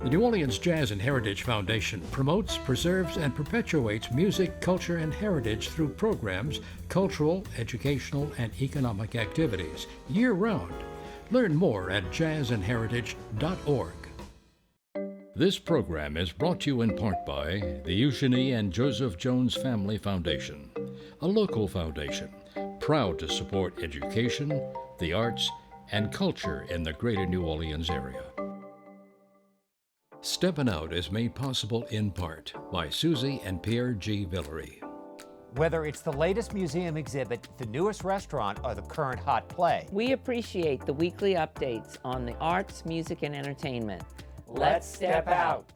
The New Orleans Jazz and Heritage Foundation promotes, preserves, and perpetuates music, culture, and heritage through programs, cultural, educational, and economic activities year-round. Learn more at jazzandheritage.org. This program is brought to you in part by the Eugenie and Joseph Jones Family Foundation, a local foundation proud to support education, the arts, and culture in the greater New Orleans area. Steppin Out is made possible in part by Susie and Pierre G. Villery. Whether it's the latest museum exhibit, the newest restaurant, or the current hot play, we appreciate the weekly updates on the arts, music, and entertainment. Let's step out.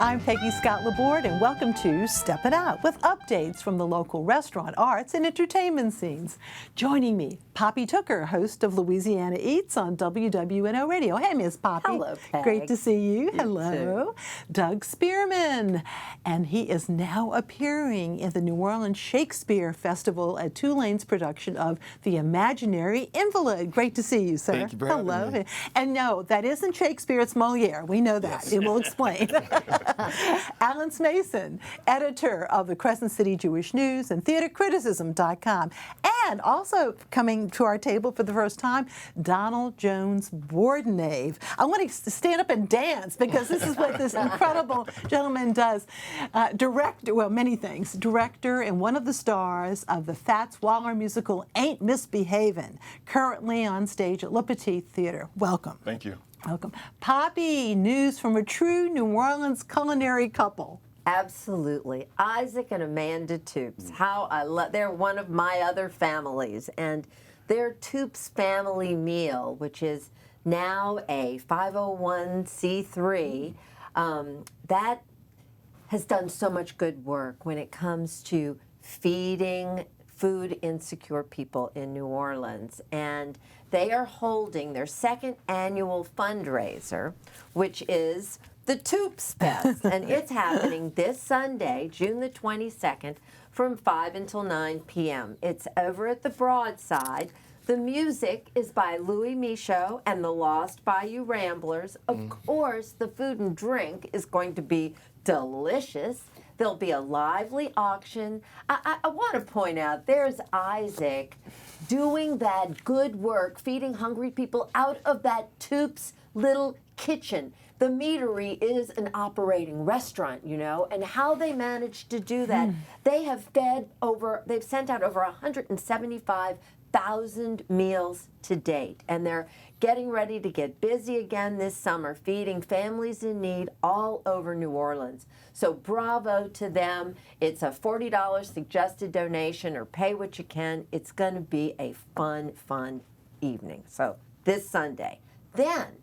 I'm Peggy Scott Laborde, and welcome to Steppin Out with updates from the local restaurant, arts, and entertainment scenes. Joining me, Poppy Tooker, host of Louisiana Eats on WWNO Radio. Hey, Miss Poppy. Hello, Peg. Great to see you. You Hello. too. Doug Spearman, and he is now appearing in the New Orleans Shakespeare Festival at Tulane's production of The Imaginary Invalid. Great to see you, sir. Thank you for having me. And no, that isn't Shakespeare, it's Moliere. We know that. Yes. It will explain. Alan Smason, editor of the Crescent City Jewish News and theatercriticism.com. And also coming to our table for the first time, Donald Jones-Bordenave. I want to stand up and dance because this is what this incredible gentleman does. Director, well, many things. Director and one of the stars of the Fats Waller musical Ain't Misbehavin', currently on stage at Le Petit Theatre. Welcome. Thank you. Welcome. Poppy, news from a true New Orleans culinary couple. Absolutely. Isaac and Amanda Toops. How I love, they're one of my other families. And their Toops family meal, which is now a 501c3, that has done so much good work when it comes to feeding food insecure people in New Orleans. And they are holding their second annual fundraiser, which is the Toops Fest. And it's happening this Sunday, June the 22nd, from 5 until 9 p.m. It's over at the Broadside. The music is by Louis Michaud and the Lost Bayou Ramblers. Of course, the food and drink is going to be delicious. There'll be a lively auction. I want to point out, there's Isaac doing that good work, feeding hungry people out of that Toops little kitchen. The meadery is an operating restaurant, you know, and how they managed to do that. They have they've sent out over 175,000 meals to date, and they're getting ready to get busy again this summer, feeding families in need all over New Orleans. So bravo to them. It's a $40 suggested donation, or pay what you can. It's going to be a fun, fun evening. So this Sunday. Then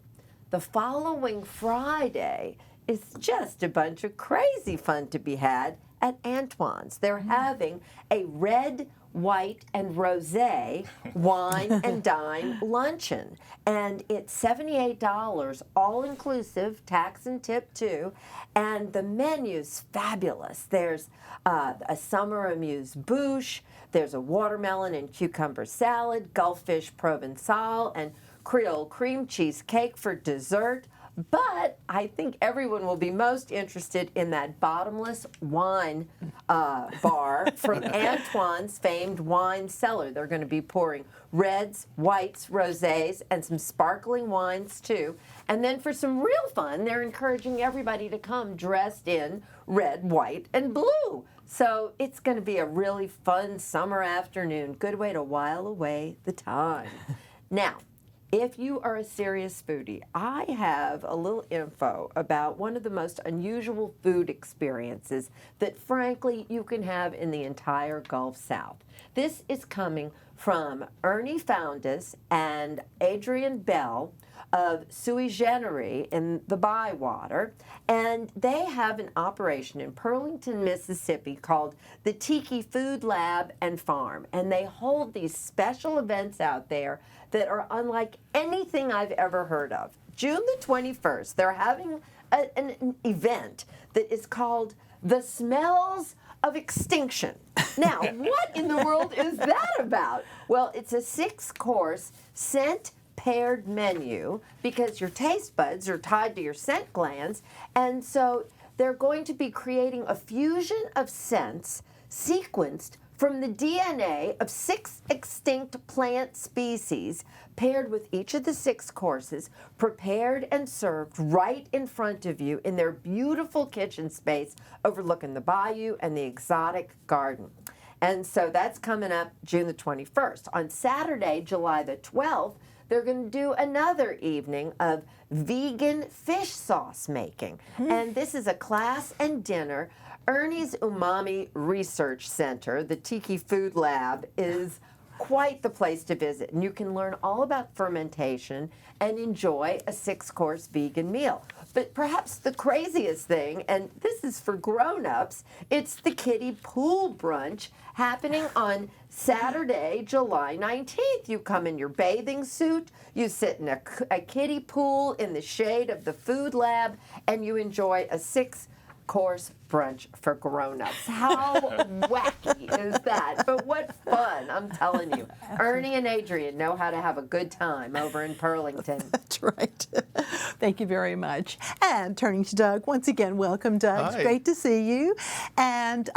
the following Friday is just a bunch of crazy fun to be had at Antoine's. They're having a red, white, and rosé wine and dine luncheon. And it's $78, all-inclusive, tax and tip too. And the menu's fabulous. There's a summer amuse-bouche, there's a watermelon and cucumber salad, Gulffish Provençal, and Creole cream cheese cake for dessert. But I think everyone will be most interested in that bottomless wine bar from Antoine's famed wine cellar. They're going to be pouring reds, whites, rosés, and some sparkling wines too. And then for some real fun, they're encouraging everybody to come dressed in red, white, and blue. So it's going to be a really fun summer afternoon. Good way to while away the time. Now, if you are a serious foodie, I have a little info about one of the most unusual food experiences that, frankly, you can have in the entire Gulf South. This is coming from Ernie Foundas and Adrian Bell of sui generis in the Bywater, and they have an operation in Pearlington, Mississippi called the Tiki Food Lab and Farm, and they hold these special events out there that are unlike anything I've ever heard of. June the 21st, they're having an event that is called The Smells of Extinction. Now, what in the world is that about? Well, it's a 6-course scent paired menu because your taste buds are tied to your scent glands, and so they're going to be creating a fusion of scents sequenced from the DNA of 6 extinct plant species, paired with each of the 6 courses, prepared and served right in front of you in their beautiful kitchen space overlooking the bayou and the exotic garden. And so that's coming up June the 21st. On Saturday, July the 12th, they're going to do another evening of vegan fish sauce making. And this is a class and dinner. Ernie's Umami Research Center, the Tiki Food Lab, is quite the place to visit. And you can learn all about fermentation and enjoy a 6-course vegan meal. But perhaps the craziest thing, and this is for grown-ups, it's the kiddie pool brunch happening on Saturday, July 19th. You come in your bathing suit, you sit in a kiddie pool in the shade of the food lab, and you enjoy a 6-course brunch for grown-ups. How wacky is that? But what fun, I'm telling you. Ernie and Adrian know how to have a good time over in Pearlington. That's right. Thank you very much. And turning to Doug, once again, welcome, Doug. Hi. It's great to see you. And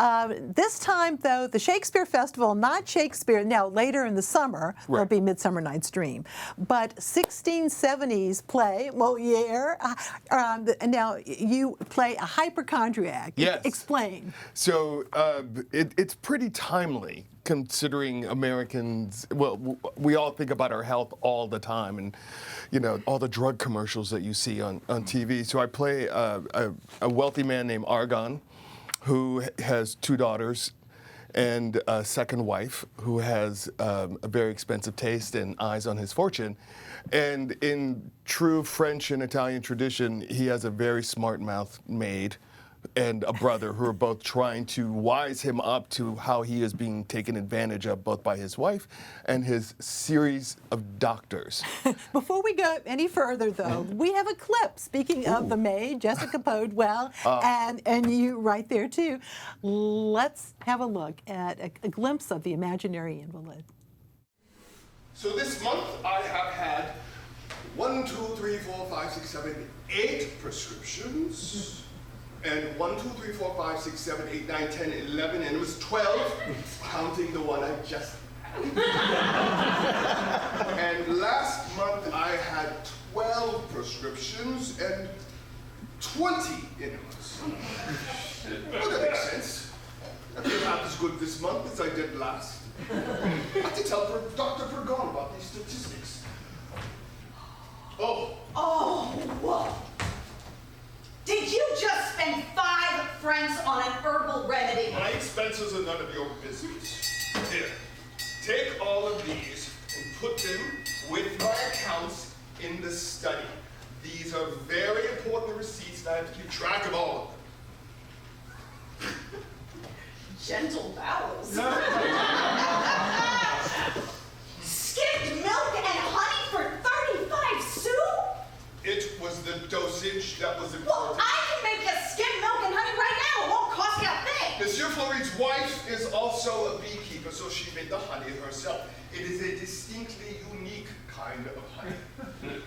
this time, though, the Shakespeare Festival, not Shakespeare, now later in the summer, will be Midsummer Night's Dream. But 1670s play, Moliere, now you play a hypochondriac. Yes. Explain. So it's pretty timely, considering Americans, well, we all think about our health all the time, and you know, all the drug commercials that you see on TV. So I play a wealthy man named Argon, who has 2 daughters and a second wife who has a very expensive taste and eyes on his fortune. And in true French and Italian tradition, he has a very smart mouth maid and a brother who are both trying to wise him up to how he is being taken advantage of both by his wife and his series of doctors. Before we go any further, though, we have a clip. Speaking of the maid, Jessica Podewell, and you right there, too. Let's have a look at a glimpse of the Imaginary Invalid. So this month I have had 1, 2, 3, 4, 5, 6, 7, 8 prescriptions. And 1, 2, 3, 4, 5, 6, 7, 8, 9, 10, 11, and it was 12, counting the one I just had. And last month I had 12 prescriptions and 20 enemas. Well, that makes sense. I did half as good this month as I did last. I have to tell Dr. Pergon about these statistics. Oh, whoa. Did you just spend 5 francs on an herbal remedy? My expenses are none of your business. Here, take all of these and put them with my accounts in the study. These are very important receipts and I have to keep track of all of them. Gentle bowels. Skimmed milk and honey for 35 sous? It was the dosage that was Well, important. I can make you skimmed milk and honey right now. It won't cost you a thing. Monsieur Floride's wife is also a beekeeper, so she made the honey herself. It is a distinctly unique kind of honey.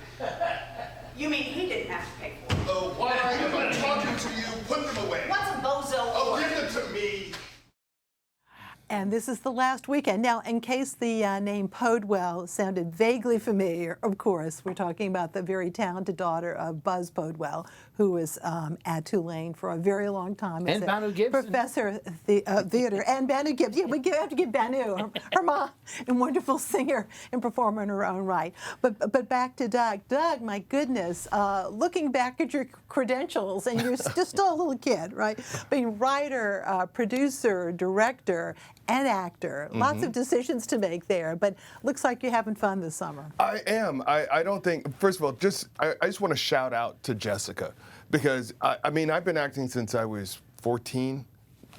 You mean he didn't have to pay for it? Why am I talking to you? Put them away. What's a bozo Oh, for? give them to me. And this is the last weekend. Now, in case the name Podewell sounded vaguely familiar, of course, we're talking about the very talented daughter of Buzz Podewell, who was at Tulane for a very long time. And as a Banu Gibson. Professor of theater. And Banu Gibson. Yeah, we have to give Banu, her mom, and wonderful singer and performer in her own right. But back to Doug. Doug, my goodness, looking back at your credentials, and you're just still a little kid, right? Being writer, producer, director, and actor. Lots of decisions to make there, but looks like you're having fun this summer. I am. I don't think, first of all, I just want to shout out to Jessica, because, I mean, I've been acting since I was 14,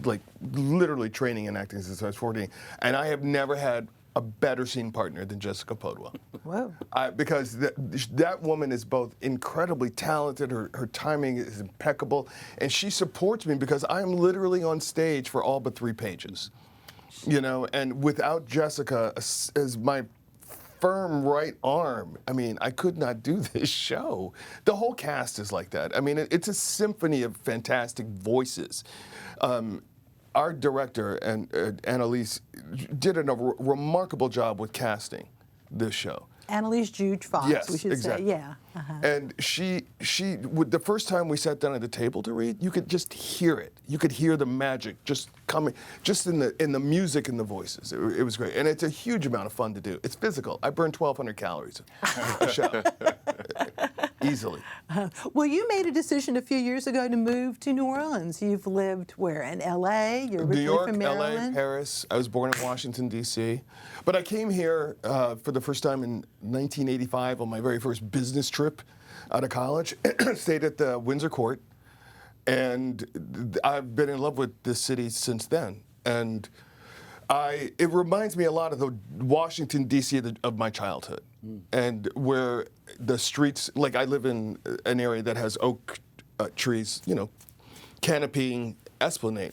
like literally training in acting since I was 14, and I have never had a better scene partner than Jessica Podwell. Whoa. Because that woman is both incredibly talented, her timing is impeccable, and she supports me because I am literally on stage for all but 3 pages. You know, and without Jessica as my firm right arm, I mean, I could not do this show. The whole cast is like that. I mean, it's a symphony of fantastic voices. Our director, Annalise, did a remarkable job with casting this show. Annalise Jude Fox, Yes, we should exactly. say, yeah. And she, the first time we sat down at the table to read, you could just hear it. You could hear the magic just coming, just in the music and the voices. It was great, and it's a huge amount of fun to do. It's physical. I burn 1,200 calories a show, easily. Well, you made a decision a few years ago to move to New Orleans. You've lived where? In L.A.? You're originally New York, from Maryland? L.A., Paris. I was born in Washington, D.C. But I came here for the first time in 1985 on my very first business trip out of college. Stayed at the Windsor Court. And I've been in love with this city since then. And it reminds me a lot of the Washington, D.C. of my childhood. And where the streets, like I live in an area that has oak trees, you know, canopying Esplanade.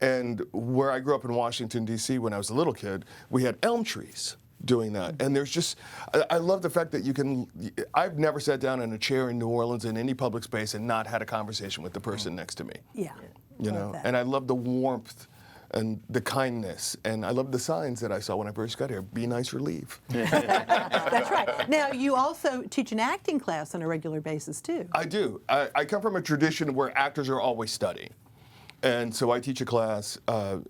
And where I grew up in Washington, D.C. when I was a little kid, we had elm trees doing that. And there's just, I love the fact that you can, I've never sat down in a chair in New Orleans in any public space and not had a conversation with the person next to me. Yeah. You know, and I love the warmth and the kindness, and I love the signs that I saw when I first got here. Be nice or leave. That's right. Now, you also teach an acting class on a regular basis, too. I do. I come from a tradition where actors are always studying. And so I teach a class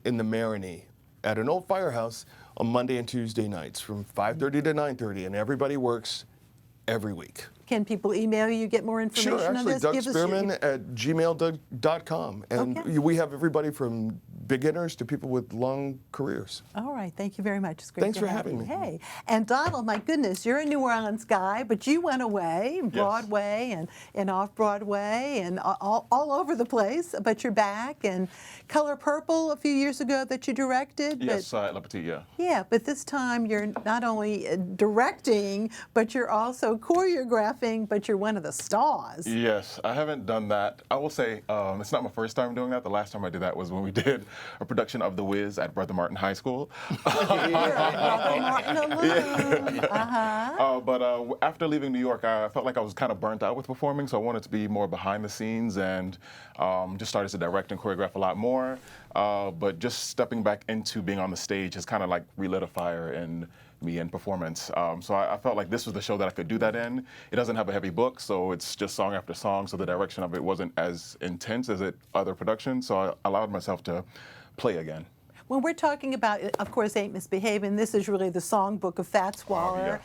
in the Marini at an old firehouse on Monday and Tuesday nights from 5:30 to 9:30, and everybody works every week. Can people email you, get more information Sure, on actually, this? Doug Give us Spearman at gmail.com. And Okay. we have everybody from beginners to people with long careers. All right, thank you very much. It's great Thanks to for have having you. me. Hey, and Donald, my goodness, you're a New Orleans guy, but you went away, Broadway and off-Broadway and all over the place, but you're back. And Color Purple a few years ago that you directed. Yes, at Petit, yeah. Yeah, but this time you're not only directing, but you're also choreographing, but you're one of the stars. Yes, I haven't done that. I will say it's not my first time doing that. The last time I did that was when we did a production of The Wiz at Brother Martin High School. Brother Martin alone. But after leaving New York, I felt like I was kind of burnt out with performing, so I wanted to be more behind the scenes and just started to direct and choreograph a lot more. But just stepping back into being on the stage has kind of like relit a fire in me in performance. So I felt like this was the show that I could do that in. It doesn't have a heavy book, so it's just song after song, so the direction of it wasn't as intense as other productions, so I allowed myself to play again. When we're talking about, of course, Ain't Misbehavin', this is really the songbook of Fats Waller,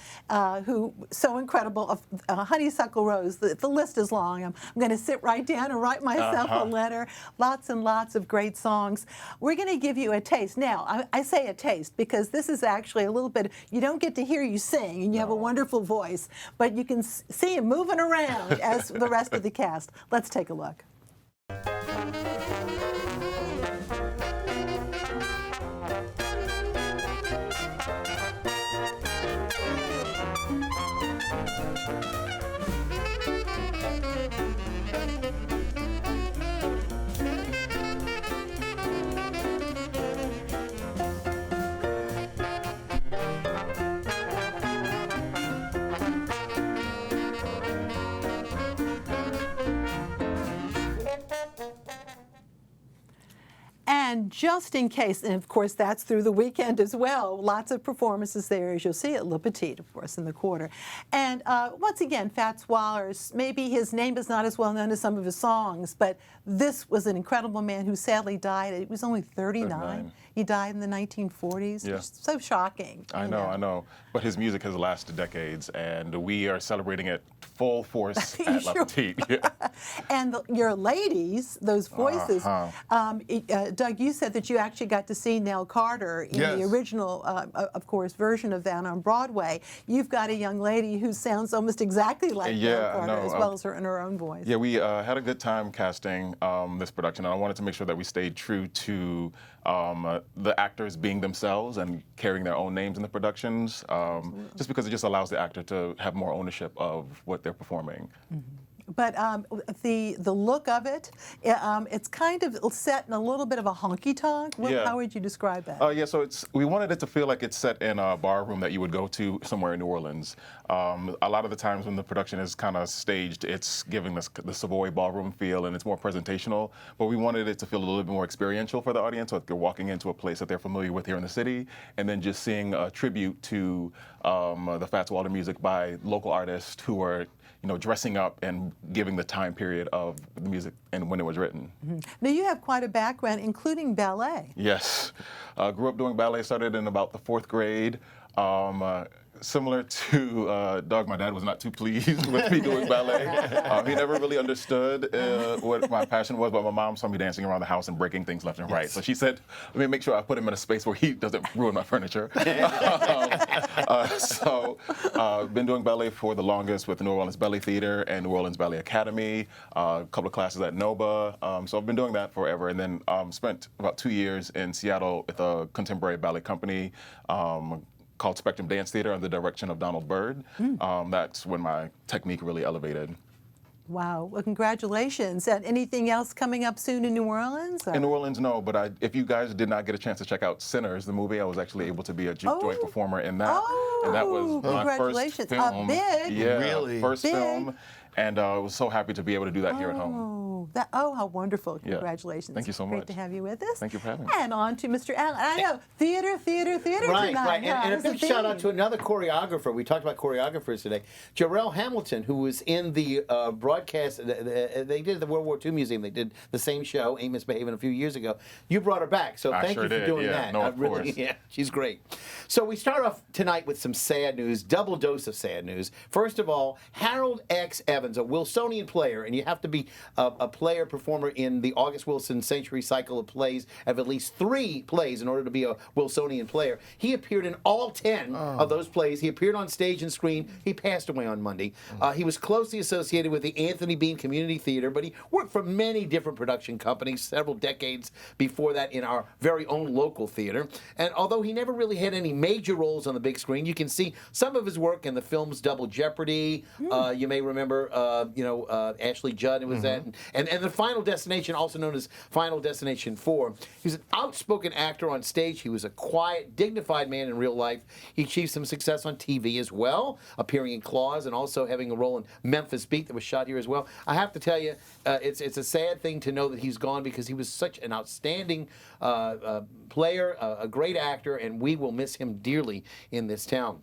who, so incredible, Honeysuckle Rose, the list is long. I'm going to sit right down and write myself a letter. Lots and lots of great songs. We're going to give you a taste. Now, I say a taste because this is actually a little bit, you don't get to hear you sing, and you have a wonderful voice, but you can see him moving around as the rest of the cast. Let's take a look. And just in case, and of course that's through the weekend as well, lots of performances there, as you'll see at Le Petit, of course, in the quarter. And once again, Fats Waller's, maybe his name is not as well known as some of his songs, but this was an incredible man who sadly died. He was only 39. He died in the 1940s. Yeah. It's so shocking. I know. But his music has lasted decades, and we are celebrating it full force at La Petite. Yeah. And your ladies, those voices, Doug, you said that you actually got to see Nell Carter in the original, of course, version of that on Broadway. You've got a young lady who sounds almost exactly like Nell Carter, as well as her in her own voice. Yeah, we had a good time casting this production, and I wanted to make sure that we stayed true to the actors being themselves and carrying their own names in the productions, just because it just allows the actor to have more ownership of what they're performing. But the look of it, it's kind of set in a little bit of a honky-tonk. How would you describe that? So we wanted it to feel like it's set in a bar room that you would go to somewhere in New Orleans. A lot of the times when the production is kind of staged, it's giving the Savoy ballroom feel, and it's more presentational. But we wanted it to feel a little bit more experiential for the audience, so they're walking into a place that they're familiar with here in the city, and then just seeing a tribute to the Fats Waller music by local artists who are dressing up and giving the time period of the music and when it was written. Now you have quite a background, including ballet. Yes. Grew up doing ballet, started in about the 4th grade. Similar to Doug, my dad was not too pleased with me doing ballet. He never really understood what my passion was, but my mom saw me dancing around the house and breaking things left and right. So she said, let me make sure I put him in a space where he doesn't ruin my furniture. Been doing ballet for the longest with New Orleans Ballet Theatre and New Orleans Ballet Academy, a couple of classes at NOBA. So I've been doing that forever, and then spent about 2 years in Seattle with a contemporary ballet company called Spectrum Dance Theater under the direction of Donald Byrd. That's when my technique really elevated. Wow. Well, congratulations. And anything else coming up soon in New Orleans? Or? In New Orleans, no. But if you guys did not get a chance to check out Sinners, the movie, I was actually able to be a joint performer in that. And that was my first film. Big. Yeah, really? First film. And I was so happy to be able to do that here at home. How wonderful. Congratulations. Thank you so much. Great to have you with us. Thank you for having me. And on to Mr. Allen. I know, theater Right, tonight. right. Yeah, And a big shout out to another choreographer. We talked about choreographers today. Jarrell Hamilton, who was in the broadcast. They did the World War II Museum. They did the same show, Ain't Misbehavin', a few years ago. You brought her back, so thank you for doing that. No, of course. Yeah, she's great. So we start off tonight with some sad news, double dose of sad news. First of all, Harold X. Evans, a Wilsonian player, and you have to be a player performer in the August Wilson Century cycle of plays of at least 3 plays in order to be a Wilsonian player. He appeared in all 10 of those plays. He appeared on stage and screen. He passed away on Monday. He was closely associated with the Anthony Bean Community Theater, but he worked for many different production companies, several decades before that in our very own local theater. And although he never really had any major roles on the big screen, you can see some of his work in the films Double Jeopardy. You may remember, Ashley Judd was that, and the Final Destination, also known as Final Destination 4. He was an outspoken actor on stage. He was a quiet, dignified man in real life. He achieved some success on TV as well, appearing in Claws and also having a role in Memphis Beat that was shot here as well. I have to tell you, it's a sad thing to know that he's gone because he was such an outstanding player, a great actor, and we will miss him dearly in this town.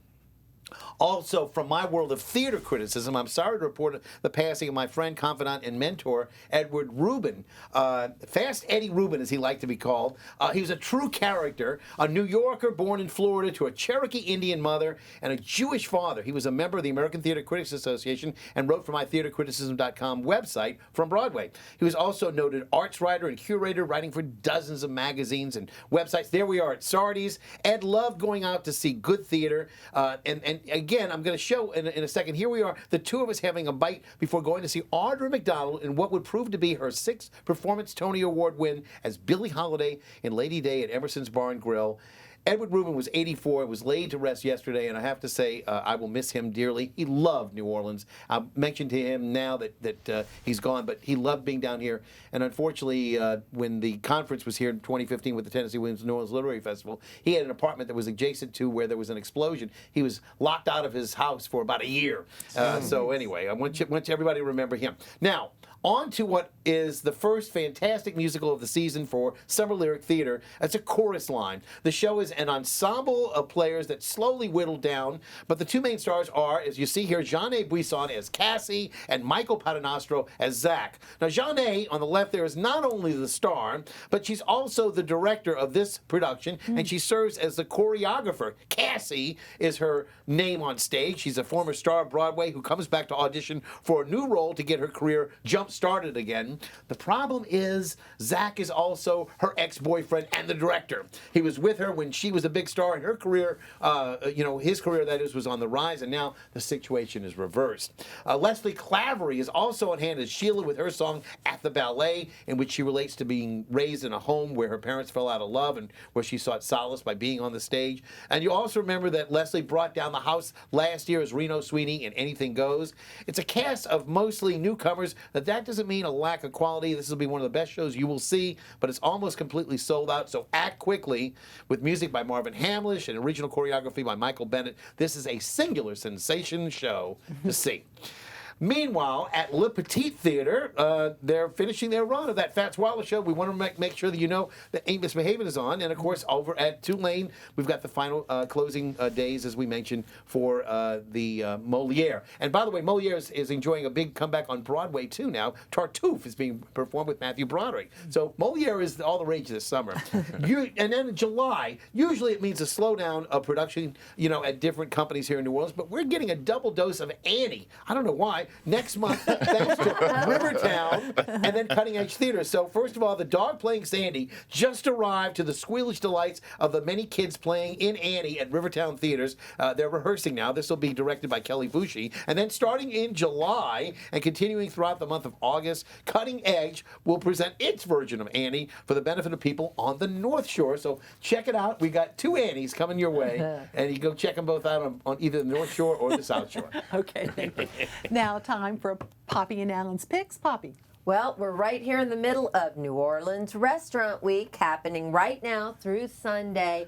Also, from my world of theater criticism, I'm sorry to report the passing of my friend, confidant, and mentor, Edward Rubin. Fast Eddie Rubin, as he liked to be called. He was a true character, a New Yorker born in Florida to a Cherokee Indian mother and a Jewish father. He was a member of the American Theater Critics Association and wrote for my theatercriticism.com website from Broadway. He was also a noted arts writer and curator, writing for dozens of magazines and websites. There we are at Sardi's. Ed loved going out to see good theater, and again, I'm going to show in a second. Here we are, the two of us having a bite before going to see Audra McDonald in what would prove to be her 6th Performance Tony Award win as Billie Holiday in Lady Day at Emerson's Bar and Grill. Edward Rubin was 84, was laid to rest yesterday, and I have to say I will miss him dearly. He loved New Orleans. I mentioned to him now that he's gone, but he loved being down here. And unfortunately, when the conference was here in 2015 with the Tennessee Williams New Orleans Literary Festival, he had an apartment that was adjacent to where there was an explosion. He was locked out of his house for about a year. So anyway, I want everybody to remember him. Now, on to what is the first fantastic musical of the season for Summer Lyric Theater. It's a chorus line. The show is an ensemble of players that slowly whittled down, but the two main stars are, as you see here, Jeanne Buisson as Cassie and Michael Paternostro as Zach. Now, Jeanne, on the left there, is not only the star, but she's also the director of this production, and she serves as the choreographer. Cassie is her name on stage. She's a former star of Broadway who comes back to audition for a new role to get her career jump-started again. The problem is Zach is also her ex-boyfriend and the director. He was with her when she was a big star, and her career, his career, that is, was on the rise, and now the situation is reversed. Leslie Clavery is also on hand as Sheila with her song At the Ballet, in which she relates to being raised in a home where her parents fell out of love and where she sought solace by being on the stage. And you also remember that Leslie brought down the house last year as Reno Sweeney in Anything Goes. It's a cast of mostly newcomers. That doesn't mean a lack of quality. This will be one of the best shows you will see, but it's almost completely sold out, so act quickly. With music by Marvin Hamlish and original choreography by Michael Bennett, this is a singular sensation show to see. Meanwhile, at Le Petit Theatre, they're finishing their run of that Fats Waller show. We want to make sure that you know that Ain't Misbehavin is on. And, of course, over at Tulane, we've got the final closing days, as we mentioned, for the Moliere. And, by the way, Moliere is enjoying a big comeback on Broadway, too, now. Tartuffe is being performed with Matthew Broderick. So Moliere is all the rage this summer. And then in July, usually it means a slowdown of production, at different companies here in New Orleans. But we're getting a double dose of Annie. I don't know why. Next month, thanks to Rivertown and then Cutting Edge Theater. So first of all, the dog playing Sandy just arrived to the squealish delights of the many kids playing in Annie at Rivertown Theaters. They're rehearsing now. This will be directed by Kelly Fushi. And then starting in July and continuing throughout the month of August, Cutting Edge will present its version of Annie for the benefit of people on the North Shore. So check it out. We got two Annies coming your way, and you go check them both out on either the North Shore or the South Shore. Okay, thank you. Now, time for Poppy and Alan's picks. Poppy. Well, we're right here in the middle of New Orleans Restaurant Week, happening right now through Sunday.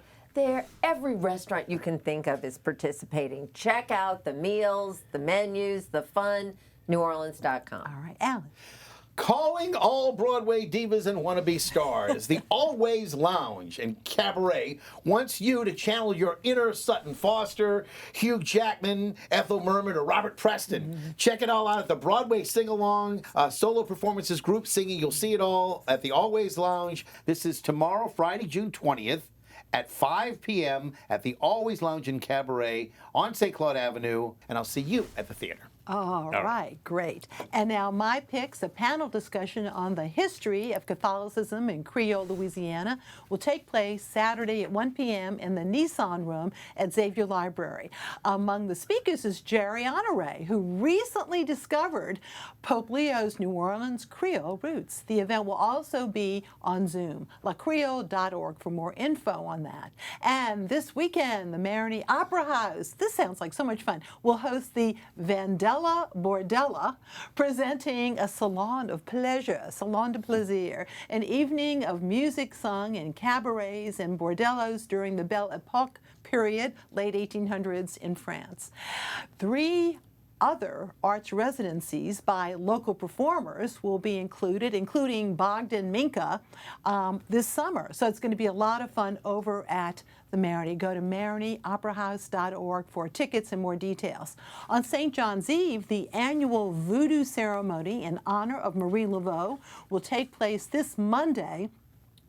Every restaurant you can think of is participating. Check out the meals, the menus, the fun, neworleans.com. All right, Alan. Calling all Broadway divas and wannabe stars, the Always Lounge and Cabaret wants you to channel your inner Sutton Foster, Hugh Jackman, Ethel Merman, or Robert Preston. Check it all out at the Broadway Sing-Along, solo performances, group singing. You'll see it all at the Always Lounge. This is tomorrow, Friday, June 20th. At 5 p.m. at the Always Lounge and Cabaret on St. Claude Avenue, and I'll see you at the theater. All right, great. And now my picks, a panel discussion on the history of Catholicism in Creole, Louisiana, will take place Saturday at 1 p.m. in the Nissan Room at Xavier Library. Among the speakers is Jerry Honore, who recently discovered Pope Leo's New Orleans Creole roots. The event will also be on Zoom. lacreole.org for more info on that. And this weekend, the Marigny Opera House, this sounds like so much fun, will host the Vandella Bordella, presenting a salon of pleasure, salon de plaisir, an evening of music sung in cabarets and bordellos during the Belle Epoque period, late 1800s in France. 3 other arts residencies by local performers will be included, including Bogdan Minka, this summer. So it's going to be a lot of fun over at the Marigny. Go to marignyoperahouse.org for tickets and more details. On St. John's Eve, the annual voodoo ceremony in honor of Marie Laveau will take place this Monday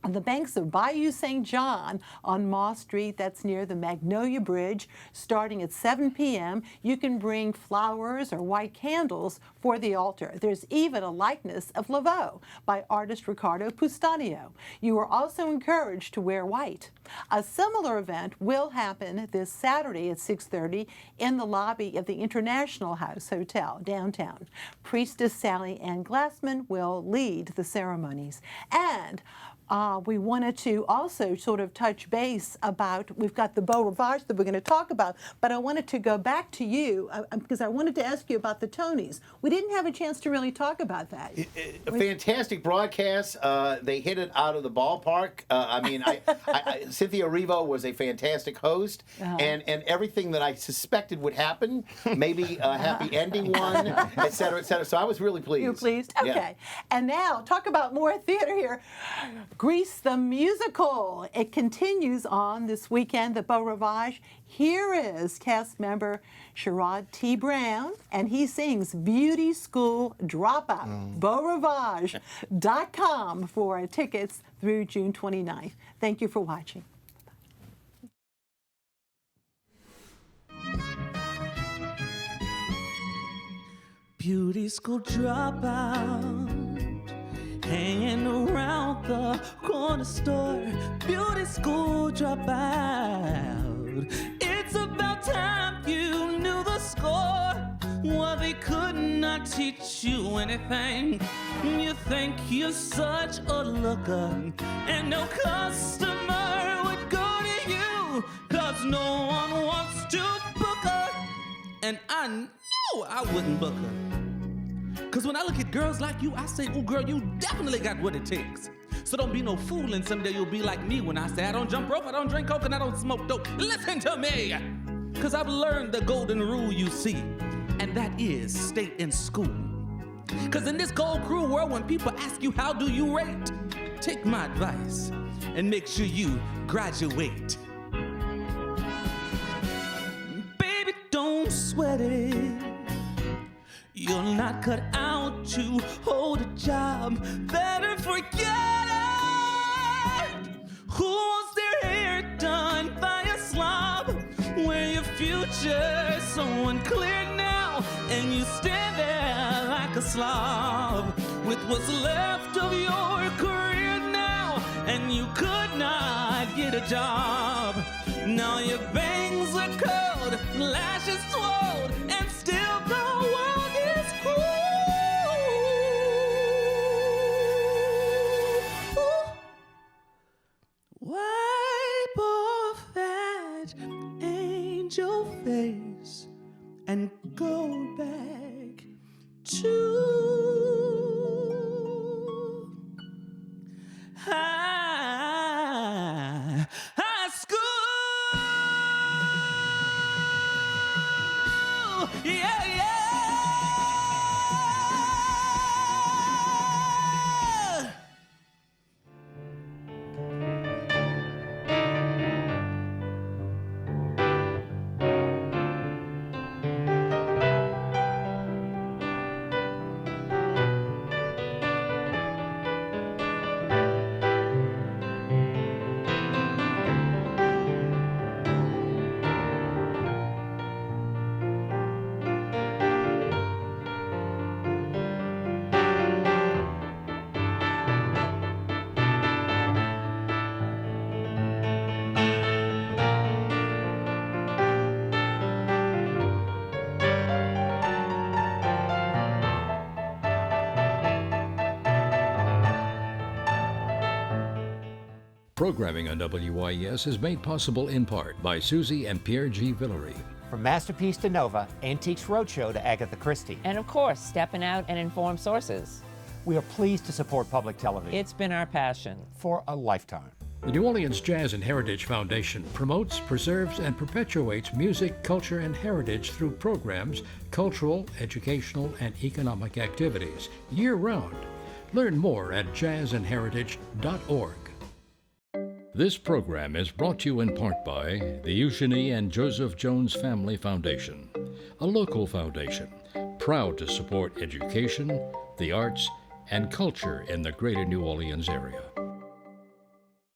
on the banks of Bayou St. John on Moss Street. That's near the Magnolia Bridge. Starting at 7 p.m., you can bring flowers or white candles for the altar. There's even a likeness of Laveau by artist Ricardo Pustanio. You are also encouraged to wear white. A similar event will happen this Saturday at 6:30 in the lobby of the International House Hotel downtown. Priestess Sally Ann Glassman will lead the ceremonies. And we wanted to also sort of touch base about, we've got the Beau Rivage that we're going to talk about, but I wanted to go back to you because I wanted to ask you about the Tonys. We didn't have a chance to really talk about that. A fantastic broadcast. They hit it out of the ballpark. Cynthia Erivo was a fantastic host, and everything that I suspected would happen, maybe a happy ending one, et cetera, et cetera. So I was really pleased. You were pleased? Okay. Yeah. And now, talk about more theater here. Grease the Musical. It continues on this weekend at Beau Rivage. Here is cast member Sherrod T. Brown, and he sings Beauty School Dropout. BeauRivage.com for tickets through June 29th. Thank you for watching. Beauty school dropout, hanging around the corner store. Beauty school dropout. It's about time you knew the score. Well, they could not teach you anything. You think you're such a looker, and no customer would go to you, 'cause no one wants to book her. And I knew I wouldn't book her. 'Cause when I look at girls like you, I say, oh girl, you definitely got what it takes. So don't be no fool, and someday you'll be like me when I say I don't jump rope, I don't drink coke, and I don't smoke dope. Listen to me! 'Cause I've learned the golden rule, you see, and that is stay in school. 'Cause in this cold, cruel world, when people ask you how do you rate, take my advice and make sure you graduate. Baby, don't sweat it. You're not cut out to hold a job. Better forget it. Who wants their hair done by a slob? Where your future is so unclear now, and you stand there like a slob with what's left of your career now, and you could not get a job. Now your bangs are curled, lashes swelled, and still the world is cruel. Wipe off that angel face and go back to high school. Yeah, yeah. Programming on WYES is made possible in part by Susie and Pierre G. Villery. From Masterpiece to Nova, Antiques Roadshow to Agatha Christie. And of course, Steppin Out and Informed Sources. We are pleased to support public television. It's been our passion. For a lifetime. The New Orleans Jazz and Heritage Foundation promotes, preserves, and perpetuates music, culture, and heritage through programs, cultural, educational, and economic activities year-round. Learn more at jazzandheritage.org. This program is brought to you in part by the Eugenie and Joseph Jones Family Foundation, a local foundation proud to support education, the arts, and culture in the greater New Orleans area.